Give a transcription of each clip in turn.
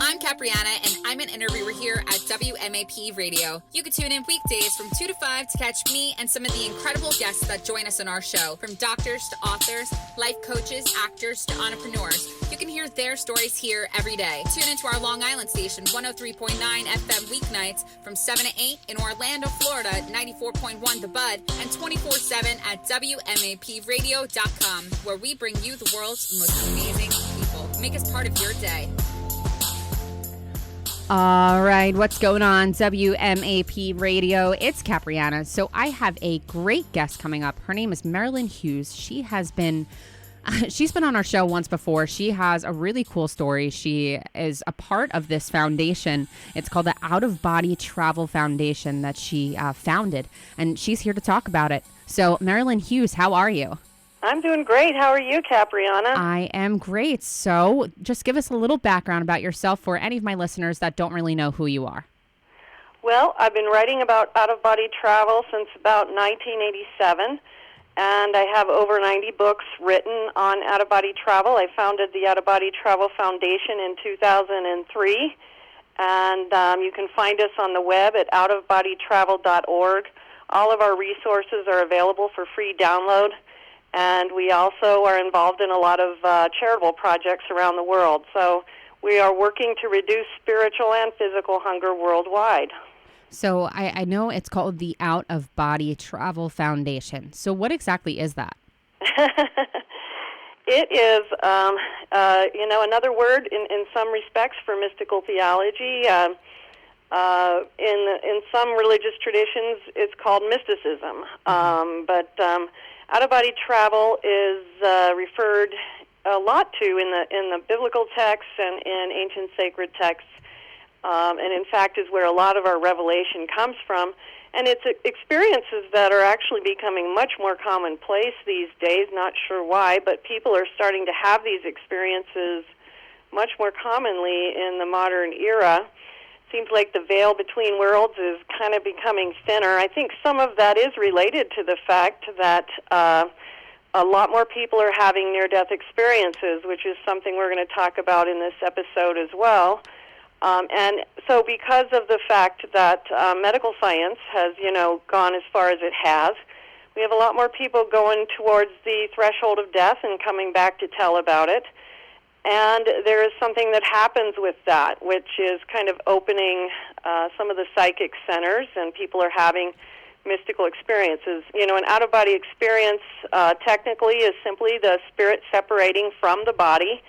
I'm Capriana, and I'm an interviewer here at WMAP Radio. You can tune in weekdays from 2 to 5 to catch me and some of the incredible guests that join us on our show, from doctors to authors, life coaches, actors to entrepreneurs. You can hear their stories here every day. Tune into our Long Island station, 103.9 FM weeknights from 7 to 8, in Orlando, Florida, 94.1 The Bud, and 24/7 at WMAPradio.com, where we bring you the world's most amazing people. Make us part of your day. All right, what's going on, WMAP Radio? It's Capriana. So I have a great guest coming up. Her name is Marilynn Hughes. She's been on our show once before. She has a really cool story. She is a part of this foundation. It's called the Out of Body Travel Foundation that she founded, and she's here to talk about it. So Marilynn Hughes, how are you? I'm doing great. How are you, Capriana? I am great. So just give us a little background about yourself for any of my listeners that don't really know who you are. Well, I've been writing about out-of-body travel since about 1987, and I have over 90 books written on out-of-body travel. I founded the Out-of-Body Travel Foundation in 2003, and you can find us on the web at outofbodytravel.org. All of our resources are available for free download. And we also are involved in a lot of charitable projects around the world. So we are working to reduce spiritual and physical hunger worldwide. So I know it's called the Out of Body Travel Foundation. So what exactly is that? It is, another word in some respects for mystical theology. In some religious traditions, it's called mysticism. Out-of-body travel is referred a lot to in the biblical texts and in ancient sacred texts, and in fact is where a lot of our revelation comes from. And it's experiences that are actually becoming much more commonplace these days. Not sure why, but people are starting to have these experiences much more commonly in the modern era. Seems like the veil between worlds is kind of becoming thinner. I think some of that is related to the fact that a lot more people are having near-death experiences, which is something we're going to talk about in this episode as well. And so because of the fact that medical science has, gone as far as it has, we have a lot more people going towards the threshold of death and coming back to tell about it. And there is something that happens with that, which is kind of opening some of the psychic centers, and people are having mystical experiences. An out-of-body experience technically is simply the spirit separating from the body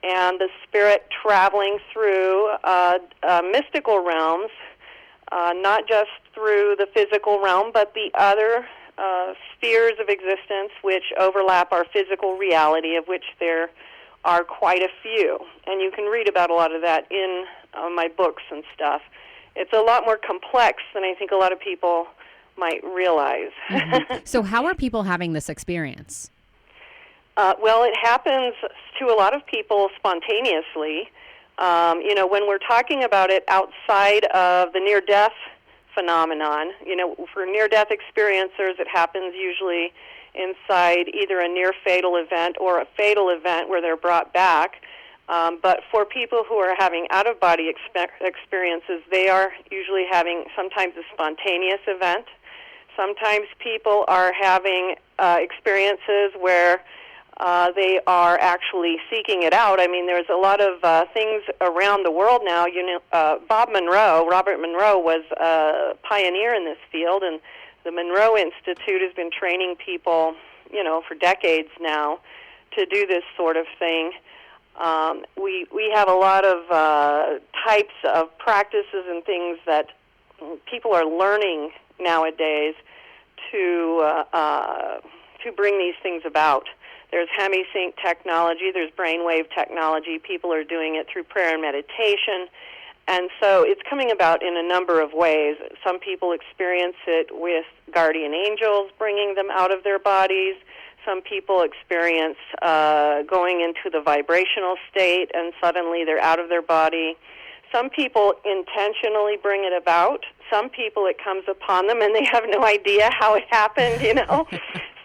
and the spirit traveling through mystical realms, not just through the physical realm, but the other spheres of existence which overlap our physical reality, of which there are quite a few, and you can read about a lot of that in my books and stuff. It's a lot more complex than I think a lot of people might realize. Mm-hmm. So how are people having this experience? Well, it happens to a lot of people spontaneously. When we're talking about it outside of the near-death phenomenon, for near-death experiencers, it happens usually inside either a near-fatal event or a fatal event where they're brought back. But for people who are having out-of-body experiences, they are usually having sometimes a spontaneous event. Sometimes people are having experiences where they are actually seeking it out. I mean, there's a lot of things around the world now. Robert Monroe was a pioneer in this field, and the Monroe Institute has been training people, for decades now to do this sort of thing. We have a lot of types of practices and things that people are learning nowadays to bring these things about. There's hemisync technology, there's brainwave technology. People are doing it through prayer and meditation. And so it's coming about in a number of ways. Some people experience it with guardian angels bringing them out of their bodies. Some people experience going into the vibrational state and suddenly they're out of their body. Some people intentionally bring it about. Some people it comes upon them and they have no idea how it happened,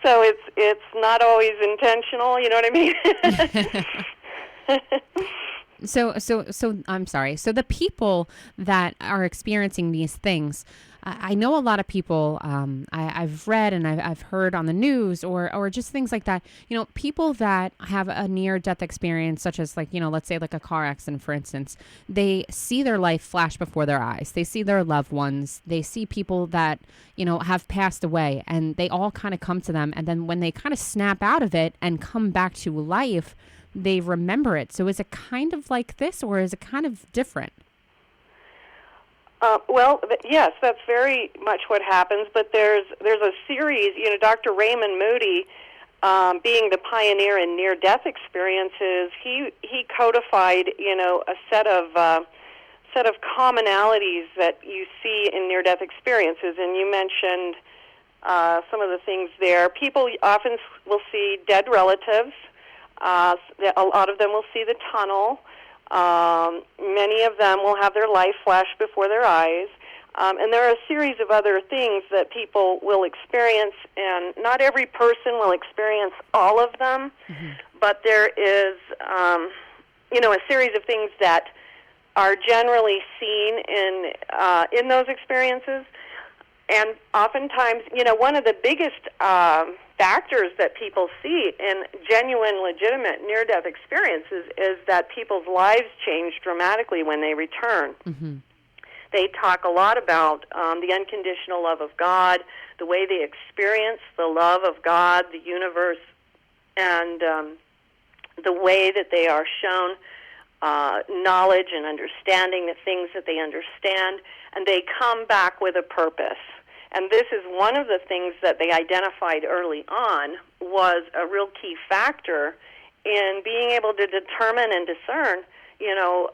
So it's not always intentional, you know what I mean? So I'm sorry. So the people that are experiencing these things, I know a lot of people. I've read and I've heard on the news or just things like that. You know, people that have a near-death experience, such as like, you know, let's say like a car accident, for instance. They see their life flash before their eyes. They see their loved ones. They see people that, you know, have passed away, and they all kind of come to them. And then when they kind of snap out of it and come back to life, they remember it. So is it kind of like this, or is it kind of different? Yes, that's very much what happens. But there's a series. You know, Dr. Raymond Moody, being the pioneer in near-death experiences, he codified, you know, a set of commonalities that you see in near-death experiences. And you mentioned some of the things there. People often will see dead relatives. A lot of them will see the tunnel. Many of them will have their life flash before their eyes. And there are a series of other things that people will experience, and not every person will experience all of them, but there is, you know, a series of things that are generally seen in those experiences. And oftentimes, you know, one of the biggest factors that people see in genuine, legitimate near-death experiences is that people's lives change dramatically when they return. Mm-hmm. They talk a lot about the unconditional love of God, the way they experience the love of God, the universe, and the way that they are shown knowledge and understanding, the things that they understand, and they come back with a purpose. And this is one of the things that they identified early on was a real key factor in being able to determine and discern, you know,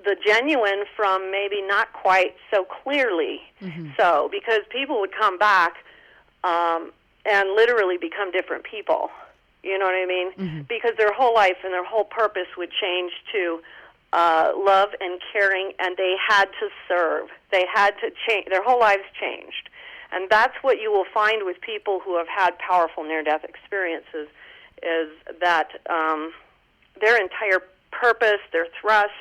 the genuine from maybe not quite so clearly. Mm-hmm. So, because people would come back and literally become different people. You know what I mean? Mm-hmm. Because their whole life and their whole purpose would change to love and caring, and they had to serve. They had to change. Their whole lives changed. And that's what you will find with people who have had powerful near-death experiences, is that their entire purpose, their thrust,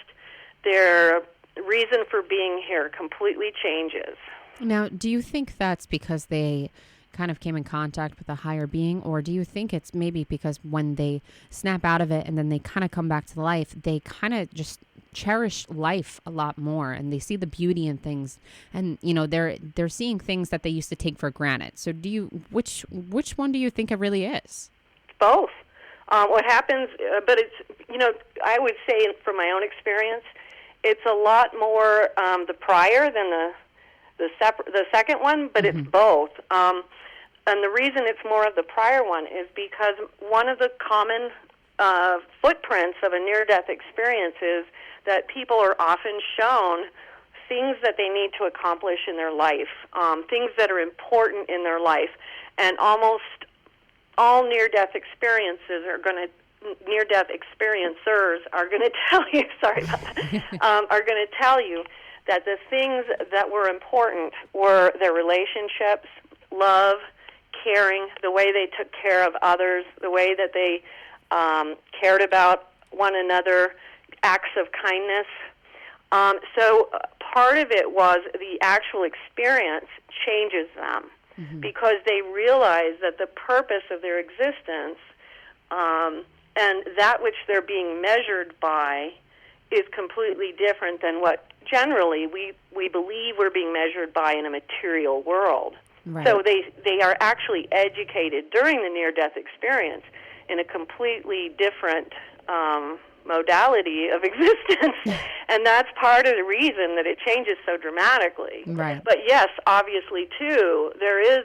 their reason for being here completely changes. Now, do you think that's because they kind of came in contact with a higher being, or do you think it's maybe because when they snap out of it and then they kind of come back to life, they kind of just cherish life a lot more, and they see the beauty in things, and you know they're seeing things that they used to take for granted? So do you which one do you think it really is? Both. What happens, but it's, you know, I would say from my own experience, it's a lot more the prior than the second one, but it's both. And the reason it's more of the prior one is because one of the common footprints of a near-death experience is that people are often shown things that they need to accomplish in their life, things that are important in their life, and almost all near-death experiences are going to near-death experiencers are going to tell you, sorry about that, are going to tell you that the things that were important were their relationships, love, caring, the way they took care of others, the way that they cared about one another, acts of kindness. So part of it was the actual experience changes them because they realize that the purpose of their existence and that which they're being measured by is completely different than what generally we believe we're being measured by in a material world. Right. So they are actually educated during the near-death experience in a completely different modality of existence, and that's part of the reason that it changes so dramatically. Right. But yes, obviously, too, there is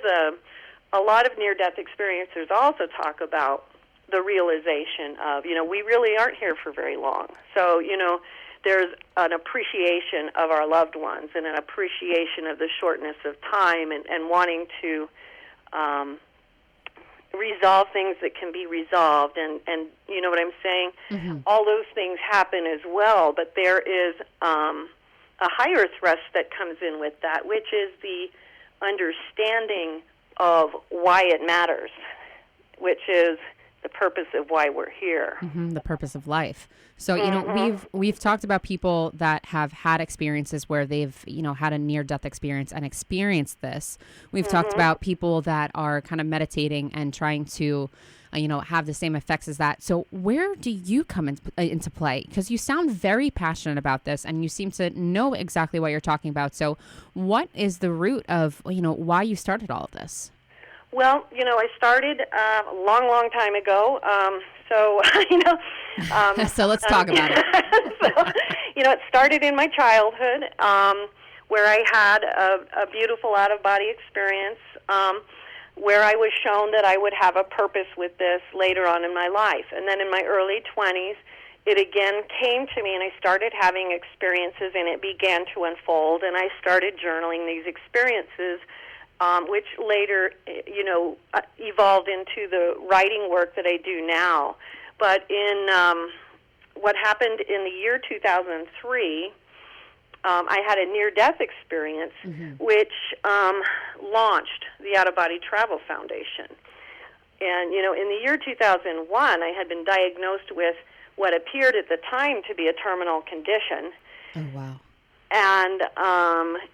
a lot of near-death experiencers also talk about the realization of, you know, we really aren't here for very long. So, you know, there's an appreciation of our loved ones and an appreciation of the shortness of time and wanting to resolve things that can be resolved. And you know what I'm saying? Mm-hmm. All those things happen as well, but there is a higher thrust that comes in with that, which is the understanding of why it matters, which is the purpose of why we're here. The purpose of life. So, you know, we've talked about people that have had experiences where they've, you know, had a near-death experience and experienced this. We've talked about people that are kind of meditating and trying to, you know, have the same effects as that. So where do you come into play? Because you sound very passionate about this and you seem to know exactly what you're talking about. So what is the root of, you know, why you started all of this? Well, you know, I started a long time ago. So, you know. So let's talk about it. So, you know, it started in my childhood where I had a beautiful out-of-body experience where I was shown that I would have a purpose with this later on in my life. And then in my early 20s, it again came to me, and I started having experiences, and it began to unfold, and I started journaling these experiences, which later, you know, evolved into the writing work that I do now. But in what happened in the year 2003, I had a near-death experience, which launched the Out-of-Body Travel Foundation. And, you know, in the year 2001, I had been diagnosed with what appeared at the time to be a terminal condition. Oh, wow. And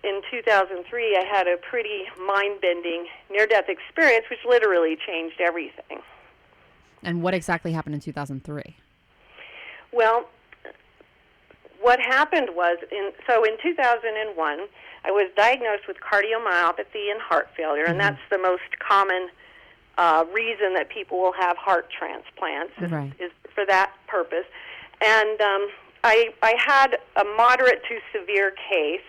in 2003, I had a pretty mind-bending near-death experience, which literally changed everything. And what exactly happened in 2003? Well, what happened was, in 2001, I was diagnosed with cardiomyopathy and heart failure, and that's the most common reason that people will have heart transplants, is for that purpose. And I had a moderate to severe case,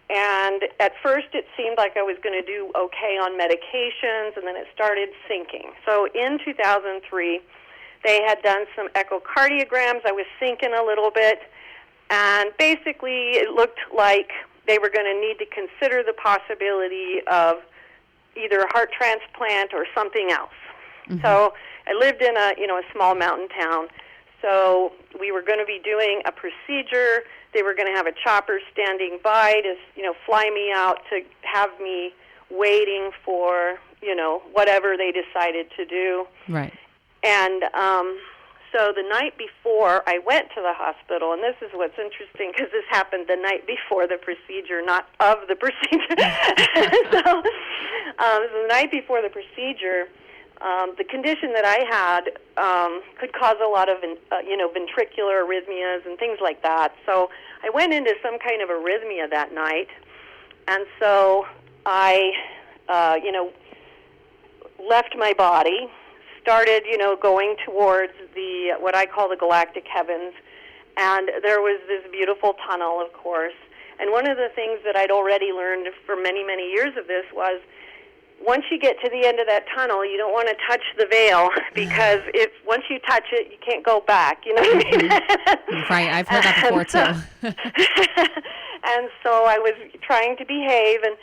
and at first it seemed like I was going to do okay on medications, and then it started sinking. So in 2003, they had done some echocardiograms. I was sinking a little bit, and basically it looked like they were going to need to consider the possibility of either a heart transplant or something else. So I lived in a small mountain town. So we were going to be doing a procedure. They were going to have a chopper standing by to, you know, fly me out to have me waiting for, you know, whatever they decided to do. Right. And so the night before I went to the hospital, and this is what's interesting because this happened the night before the procedure, not of the procedure. So the night before the procedure, the condition that I had could cause a lot of, ventricular arrhythmias and things like that. So I went into some kind of arrhythmia that night, and so I, left my body, started, going towards the what I call the galactic heavens, and there was this beautiful tunnel, of course. And one of the things that I'd already learned for many, many years of this was, once you get to the end of that tunnel, you don't want to touch the veil, because if once you touch it, you can't go back. You know what I mean? Right, I've heard that before too. And so I was trying to behave, and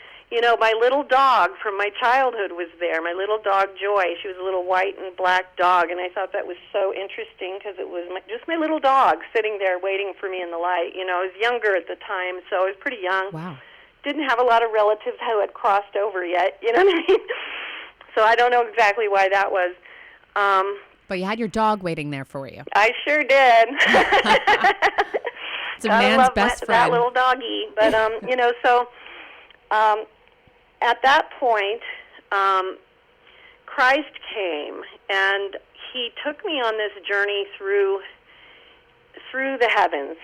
my little dog from my childhood was there. My little dog Joy. She was a little white and black dog, and I thought that was so interesting because it was just my little dog sitting there waiting for me in the light. I was younger at the time, so I was pretty young. Wow. Didn't have a lot of relatives who had crossed over yet, you know what I mean? So I don't know exactly why that was. But you had your dog waiting there for you. I sure did. It's a man's best friend. That little doggy. But, so at that point, Christ came, and he took me on this journey through the heavens.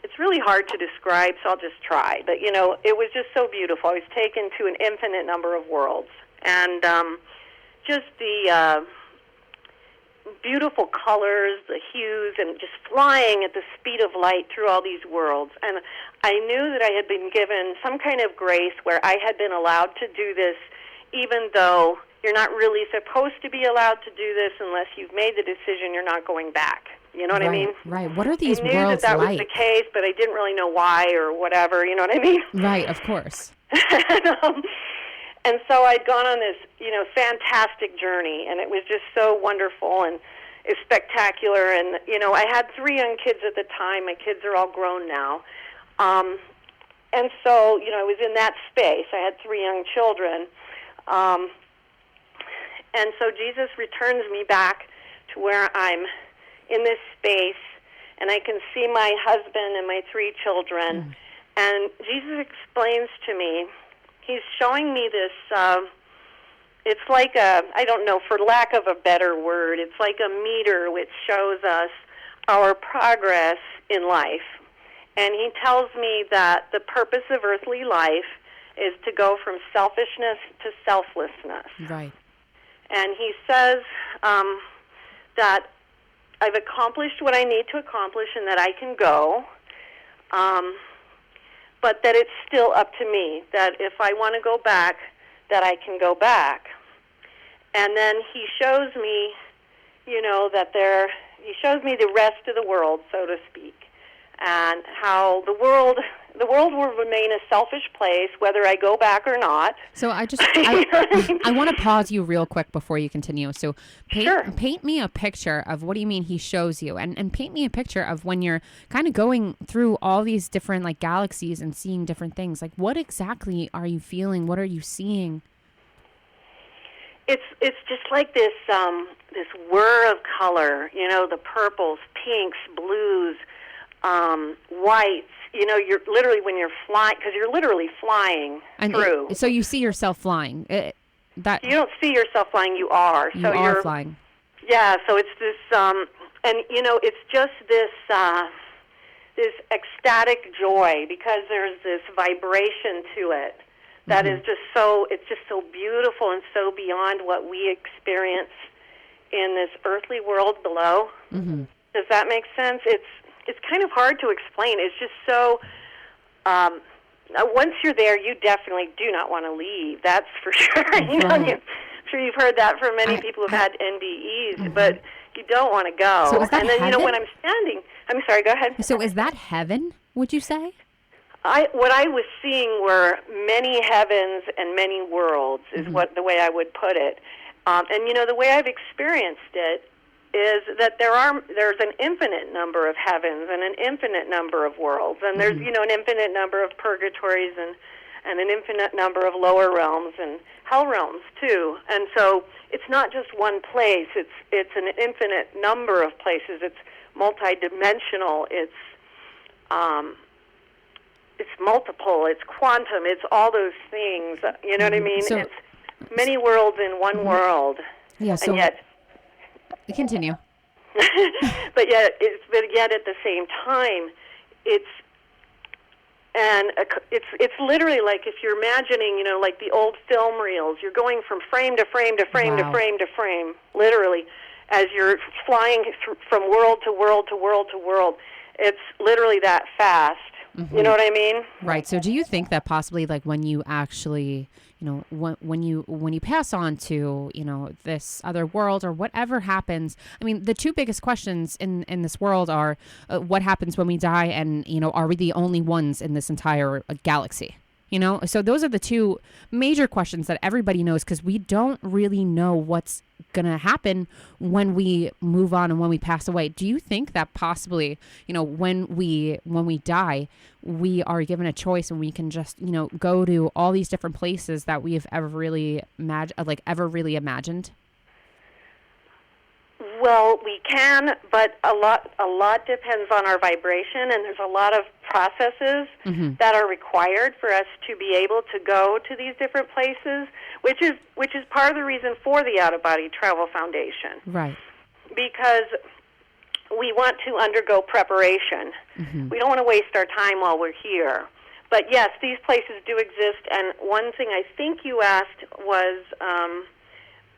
It's really hard to describe, so I'll just try. But, it was just so beautiful. I was taken to an infinite number of worlds. And just the beautiful colors, the hues, and just flying at the speed of light through all these worlds. And I knew that I had been given some kind of grace where I had been allowed to do this, even though you're not really supposed to be allowed to do this unless you've made the decision you're not going back. You know what I mean? Right. What are these worlds like? I knew that was the case, but I didn't really know why or whatever. You know what I mean? Right, of course. And so I'd gone on this, fantastic journey, and it was just so wonderful and spectacular. And, I had 3 young kids at the time. My kids are all grown now. And so, I was in that space. I had 3 young children. And so Jesus returns me back to where I'm in this space, and I can see my husband and my 3 children. And Jesus explains to me, he's showing me this, it's like I don't know, for lack of a better word, it's like a meter which shows us our progress in life. And he tells me that the purpose of earthly life is to go from selfishness to selflessness. Right. And he says that I've accomplished what I need to accomplish and that I can go, but that it's still up to me, that if I want to go back, that I can go back. And then he shows me, he shows me the rest of the world, so to speak, and how the world will remain a selfish place whether I go back or not. So I want to pause you real quick before you continue. So paint me a picture of what do you mean he shows you, and paint me a picture of when you're kind of going through all these different like galaxies and seeing different things. Like what exactly are you feeling? What are you seeing? It's just like this whir of color, the purples, pinks, blues, whites. You're literally, when you're flying, because you're literally flying through. So you see yourself flying. You don't see yourself flying, you are. You are flying. Yeah, so it's this, and it's just this ecstatic joy, because there's this vibration to it that is just so beautiful and so beyond what we experience in this earthly world below. Mm-hmm. Does that make sense? It's kind of hard to explain. It's just so, once you're there, you definitely do not want to leave. That's for sure. I'm sure you've heard that from many people who've had NDEs, but you don't want to go. So is that heaven? When I'm standing, I'm sorry, go ahead. So is that heaven, would you say? What I was seeing were many heavens and many worlds is the way I would put it. And the way I've experienced it is that there's an infinite number of heavens and an infinite number of worlds, and there's an infinite number of purgatories and an infinite number of lower realms and hell realms too. And so it's not just one place; it's an infinite number of places. It's multidimensional. It's multiple. It's quantum. It's all those things. You know what I mean? So, it's many worlds in one world. Yeah. So and yet. Continue. but yet at the same time, it's literally like if you're imagining, like the old film reels. You're going from frame to frame to frame to frame to frame, literally, as you're flying from world to world to world to world. It's literally that fast. Mm-hmm. You know what I mean? Right. So do you think that possibly, like, when you actually, when you pass on to, this other world or whatever happens, I mean, the two biggest questions in this world are what happens when we die, and, are we the only ones in this entire galaxy? So those are the two major questions that everybody knows, because we don't really know what's going to happen when we move on and when we pass away. Do you think that possibly, when we die, we are given a choice and we can just, go to all these different places that we have ever really imagined? Well, we can, but a lot depends on our vibration, and there's a lot of processes that are required for us to be able to go to these different places, which is part of the reason for the Out of Body Travel Foundation. Right. Because we want to undergo preparation. Mm-hmm. We don't want to waste our time while we're here. But yes, these places do exist, and one thing I think you asked was,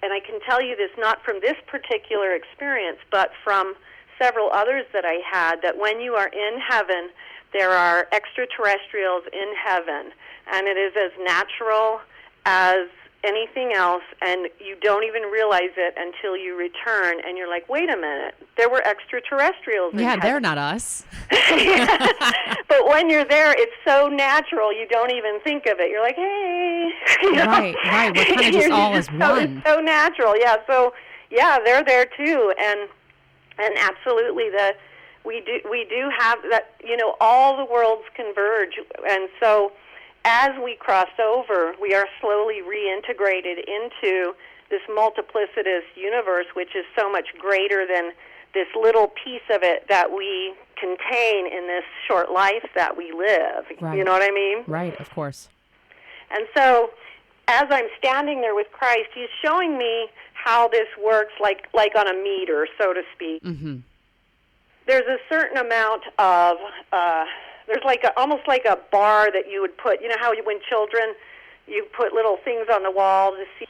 and I can tell you this not from this particular experience, but from several others that I had, that when you are in heaven, there are extraterrestrials in heaven, and it is as natural as anything else, and you don't even realize it until you return, and you're like, wait a minute, there were extraterrestrials in heaven. They're not us. But when you're there, it's so natural, you don't even think of it. You're like, hey. Right. We're kind of just all as one. It's so natural, yeah. So, yeah, they're there too, and absolutely, we do have that. All the worlds converge, and so as we cross over, we are slowly reintegrated into this multiplicitous universe, which is so much greater than this little piece of it that we contain in this short life that we live. Right. You know what I mean? Right, of course. And so as I'm standing there with Christ, he's showing me how this works like on a meter, so to speak. Mm-hmm. There's a certain amount of, there's almost like a bar that you would put, you know how when children, you put little things on the wall to see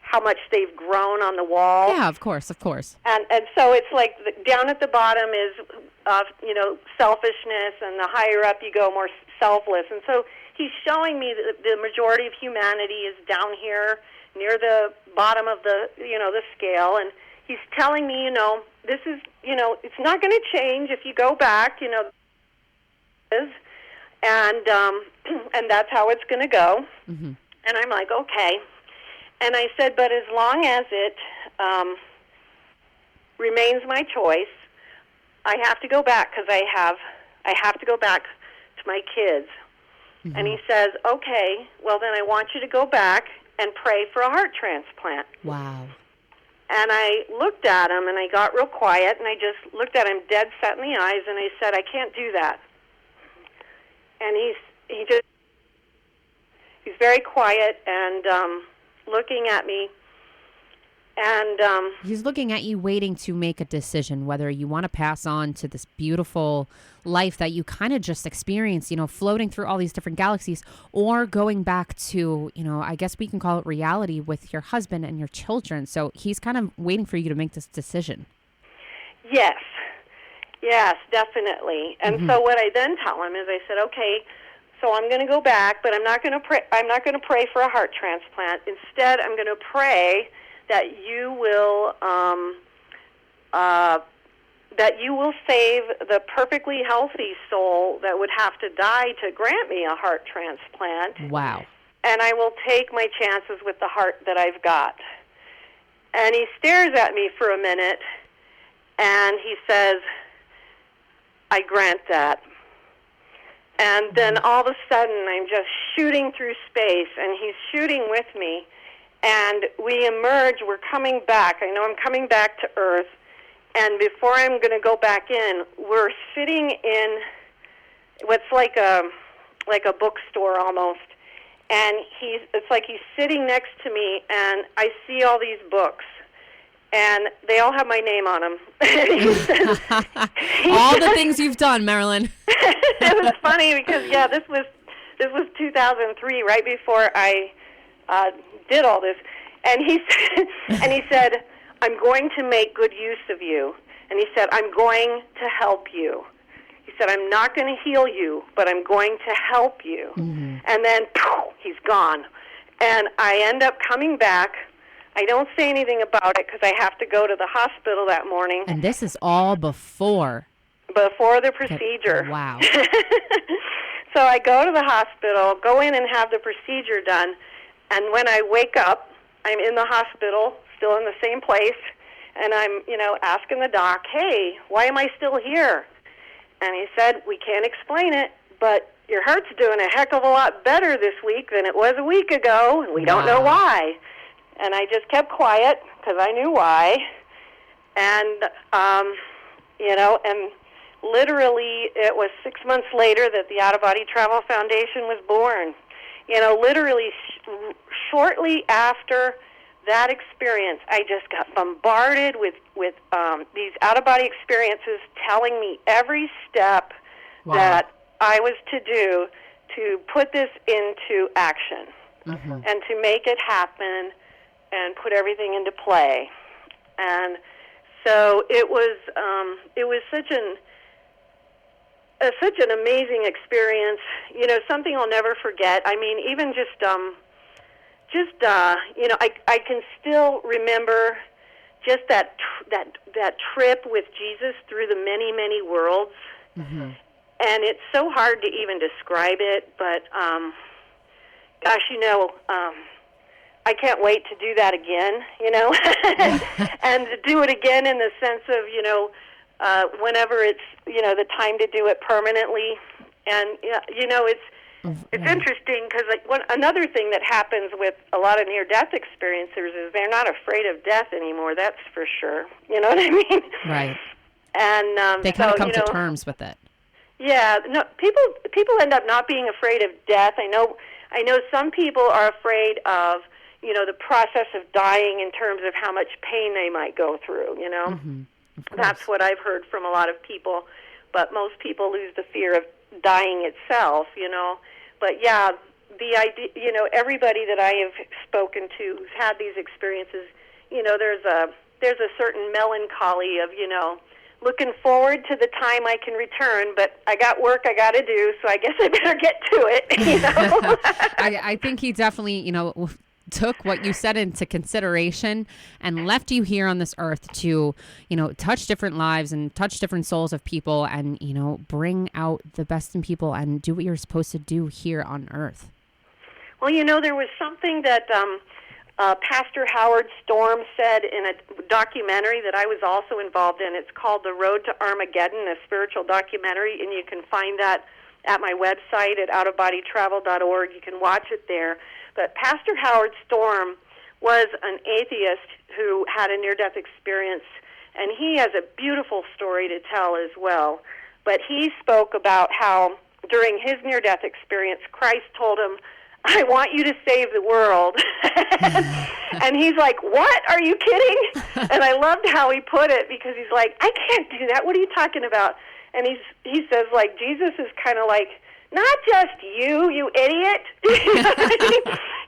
how much they've grown on the wall. Yeah, of course. And so it's like down at the bottom is, selfishness, and the higher up you go, more selfless. And so he's showing me that the majority of humanity is down here near the bottom of the scale. And he's telling me, this is, it's not going to change if you go back, and that's how it's going to go. Mm-hmm. And I'm like, okay. And I said, but as long as it remains my choice, I have to go back because I have to go back to my kids. Mm-hmm. And he says, okay, well then I want you to go back and pray for a heart transplant. Wow. And I looked at him and I got real quiet and I just looked at him dead set in the eyes and I said, I can't do that. And he's very quiet and looking at me, and he's looking at you, waiting to make a decision whether you want to pass on to this beautiful life that you kind of just experienced, floating through all these different galaxies, or going back to, I guess we can call it reality with your husband and your children. So he's kind of waiting for you to make this decision. Yes, definitely. And Mm-hmm. so what I then tell him is, I said, okay, so I'm going to go back, but I'm not going to pray. I'm not going to pray for a heart transplant. Instead, I'm going to pray that you will save the perfectly healthy soul that would have to die to grant me a heart transplant. Wow. And I will take my chances with the heart that I've got. And he stares at me for a minute, and he says, I grant that. And then all of a sudden, I'm just shooting through space, and he's shooting with me. And we emerge. We're coming back. I know I'm coming back to Earth. And before I'm going to go back in, we're sitting in what's like a bookstore almost. And it's like he's sitting next to me, and I see all these books. And they all have my name on them. All the things you've done, Marilynn. It was funny because this was 2003, right before I did all this. And he said, I'm going to make good use of you. And he said, I'm going to help you. He said, I'm not going to heal you, but I'm going to help you. Mm-hmm. And then he's gone. And I end up coming back. I don't say anything about it because I have to go to the hospital that morning. And this is all before the procedure. Wow. So I go to the hospital, go in and have the procedure done, and when I wake up, I'm in the hospital, still in the same place, and I'm, asking the doc, hey, why am I still here? And he said, we can't explain it, but your heart's doing a heck of a lot better this week than it was a week ago, and we don't know why. And I just kept quiet because I knew why. And, and literally it was 6 months later that the Out-of-Body Travel Foundation was born. Literally shortly after that experience, I just got bombarded with these out-of-body experiences telling me every step that I was to do to put this into action and to make it happen and put everything into play. And so it was such an amazing experience, something I'll never forget. I mean, even I can still remember just that trip with Jesus through the many, many worlds. Mm-hmm. And it's so hard to even describe it, but I can't wait to do that again, and to do it again in the sense of, whenever it's, the time to do it permanently. And, it's It's interesting because another thing that happens with a lot of near-death experiencers is they're not afraid of death anymore. That's for sure. You know what I mean? Right. And they kind of come to terms with it. Yeah. No. People end up not being afraid of death. I know some people are afraid of the process of dying in terms of how much pain they might go through. Mm-hmm. That's what I've heard from a lot of people. But most people lose the fear of dying itself. But yeah, the idea, everybody that I have spoken to who's had these experiences, there's a certain melancholy of, looking forward to the time I can return, but I got work I got to do, so I guess I better get to it. I think he definitely, took what you said into consideration and left you here on this earth to, touch different lives and touch different souls of people and, bring out the best in people and do what you're supposed to do here on earth. Well, there was something that Pastor Howard Storm said in a documentary that I was also involved in. It's called The Road to Armageddon, a spiritual documentary, and you can find that at my website at outofbodytravel.org. You can watch it there. But Pastor Howard Storm was an atheist who had a near-death experience, and he has a beautiful story to tell as well. But he spoke about how during his near-death experience, Christ told him, I want you to save the world. And he's like, what? Are you kidding? And I loved how he put it because he's like, I can't do that. What are you talking about? And he says, like, Jesus is kind of like, not just you idiot.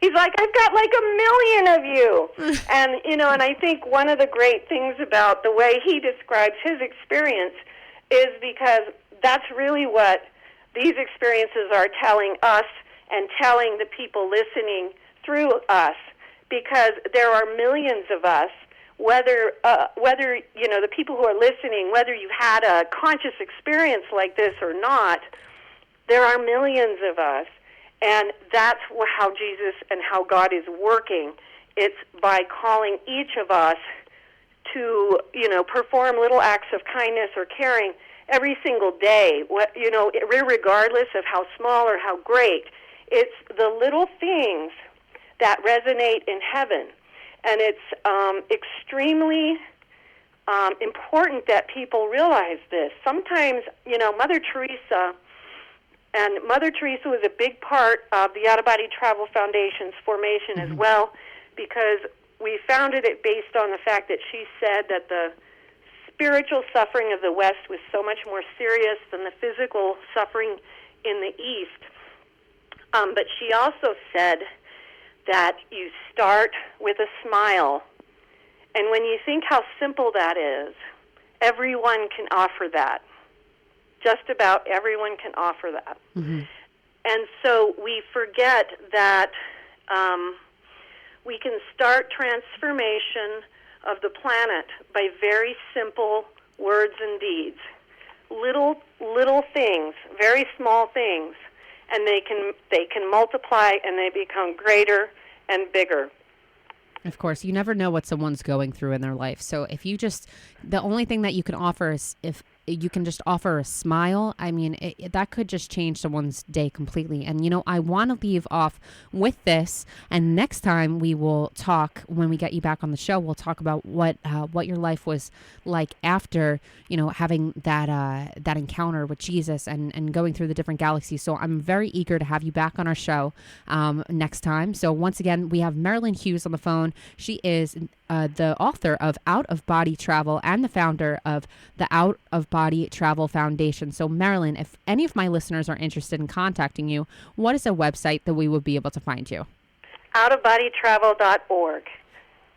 He's like, I've got like 1 million of you. And, and I think one of the great things about the way he describes his experience is because that's really what these experiences are telling us and telling the people listening through us, because there are millions of us, whether the people who are listening, whether you've had a conscious experience like this or not, there are millions of us, and that's how Jesus and how God is working. It's by calling each of us to, perform little acts of kindness or caring every single day, regardless of how small or how great. It's the little things that resonate in heaven, and it's extremely important that people realize this. Sometimes, Mother Teresa was a big part of the Out-of-Body Travel Foundation's formation as well, because we founded it based on the fact that she said that the spiritual suffering of the West was so much more serious than the physical suffering in the East. But she also said that you start with a smile. And when you think how simple that is, everyone can offer that. Just about everyone can offer that. Mm-hmm. And so we forget that we can start transformation of the planet by very simple words and deeds. Little things, very small things, and they can multiply and they become greater and bigger. Of course, you never know what someone's going through in their life. So if you the only thing that you can offer is if you can just offer a smile, I mean, that could just change someone's day completely. And, I want to leave off with this. And next time we will talk, when we get you back on the show, we'll talk about what your life was like after, having that encounter with Jesus and going through the different galaxies. So I'm very eager to have you back on our show next time. So once again, we have Marilynn Hughes on the phone. She is the author of Out of Body Travel and the founder of the Out of Body Travel Foundation. So Marilynn, if any of my listeners are interested in contacting you, what is a website that we would be able to find you? outofbodytravel.org.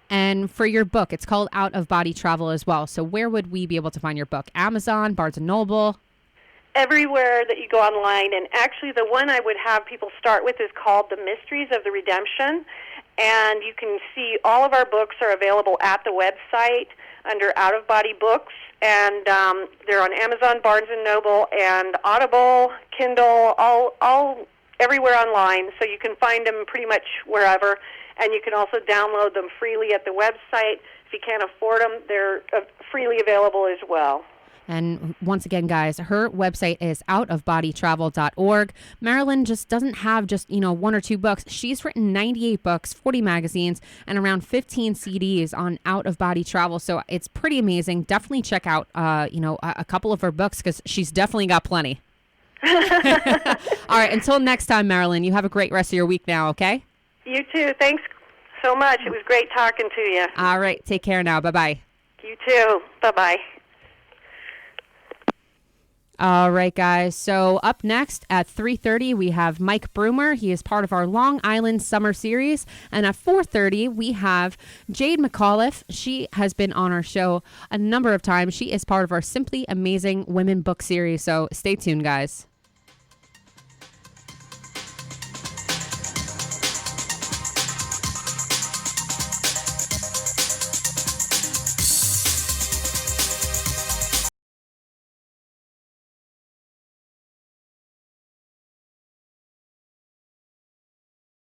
And for your book, it's called Out of Body Travel as well. So where would we be able to find your book? Amazon, Barnes & Noble? Everywhere that you go online. And actually the one I would have people start with is called The Mysteries of the Redemption. And you can see all of our books are available at the website under Out of Body Books, and they're on Amazon, Barnes & Noble, and Audible, Kindle, all everywhere online, so you can find them pretty much wherever, and you can also download them freely at the website. If you can't afford them, they're freely available as well. And once again, guys, her website is outofbodytravel.org. Marilynn just doesn't have just, one or two books. She's written 98 books, 40 magazines, and around 15 CDs on out of body travel. So it's pretty amazing. Definitely check out, a couple of her books because she's definitely got plenty. All right. Until next time, Marilynn, you have a great rest of your week now, okay? You too. Thanks so much. It was great talking to you. All right. Take care now. Bye-bye. You too. Bye-bye. All right, guys. So up next at 3:30, we have Mike Broomer. He is part of our Long Island Summer Series. And at 4:30, we have Jade McAuliffe. She has been on our show a number of times. She is part of our Simply Amazing Women book series. So stay tuned, guys.